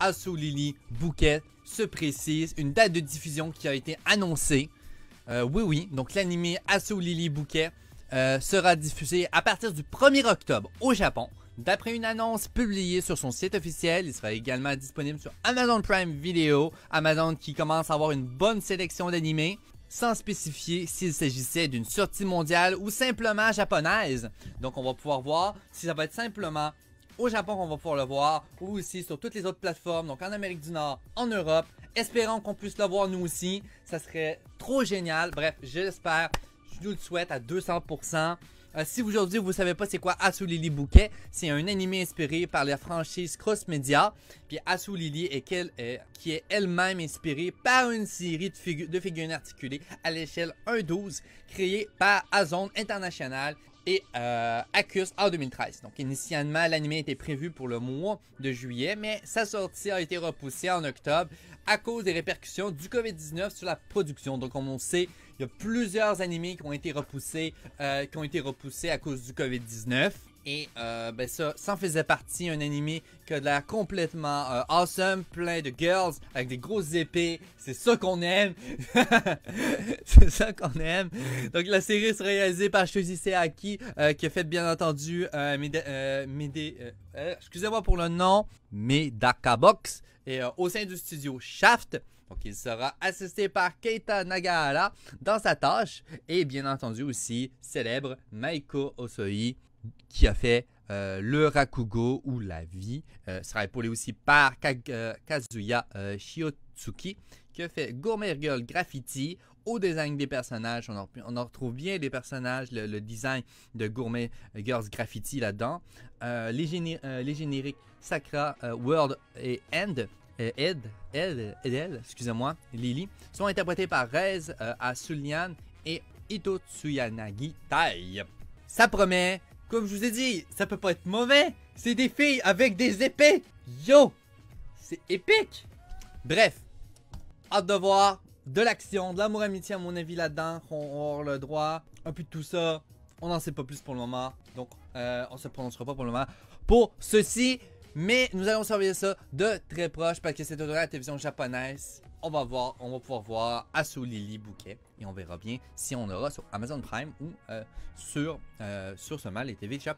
Asu Lily Bouquet se précise. Une date de diffusion qui a été annoncée. Oui, donc l'anime Asu Lily Bouquet sera diffusé à partir du 1er octobre au Japon. D'après une annonce publiée sur son site officiel, il sera également disponible sur Amazon Prime Video. Amazon qui commence à avoir une bonne sélection d'animés, sans spécifier s'il s'agissait d'une sortie mondiale ou simplement japonaise. Donc on va pouvoir voir si ça va être simplement au Japon qu'on va pouvoir le voir, ou aussi sur toutes les autres plateformes, donc en Amérique du Nord, en Europe. Espérons qu'on puisse le voir nous aussi, ça serait trop génial. Bref, j'espère, je vous le souhaite à 200%. Si aujourd'hui vous ne savez pas c'est quoi Asu Lily Bouquet, c'est un anime inspiré par la franchise Cross Media. Puis Asu Lily qui est elle-même inspirée par une série de figurines articulées à l'échelle 1/12 créée par Azone International et Acus en 2013. Donc initialement l'anime était prévu pour le mois de juillet, mais sa sortie a été repoussée en octobre à cause des répercussions du COVID-19 sur la production. Donc comme on sait, il y a plusieurs animés qui ont été repoussés à cause du COVID-19. Et ça en faisait partie, un animé qui a de l'air complètement awesome, plein de girls avec des grosses épées. C'est ça qu'on aime. C'est ça qu'on aime. Donc la série sera réalisée par Shoji Seaki, qui a fait bien entendu excusez-moi pour le nom, Medaka Box, et au sein du studio Shaft. Donc il sera assisté par Keita Nagahara dans sa tâche, et bien entendu aussi célèbre Maiko Osoi qui a fait le Rakugo ou la vie. Sera épaulé aussi par Kazuya Shiotsuki qui a fait Gourmet Girl Graffiti. Au design des personnages, on en retrouve bien des personnages, le design de Gourmet Girls Graffiti là-dedans. Les génériques Sakura, World et excusez-moi, Lily, sont interprétés par Rez Asulian et Ito Tsuyanagi Tai. Ça promet, comme je vous ai dit, ça peut pas être mauvais. C'est des filles avec des épées. Yo, c'est épique. Bref, hâte de voir de l'action, de l'amour amitié à mon avis là-dedans. On va avoir le droit, un peu de tout ça. On n'en sait pas plus pour le moment. Donc, on se prononcera pas pour le moment pour ceci. Mais nous allons surveiller ça de très proche parce que c'est de la télévision japonaise. On va pouvoir voir Asu Lily Bouquet et on verra bien si on aura sur Amazon Prime ou sur seulement les TV japonaises.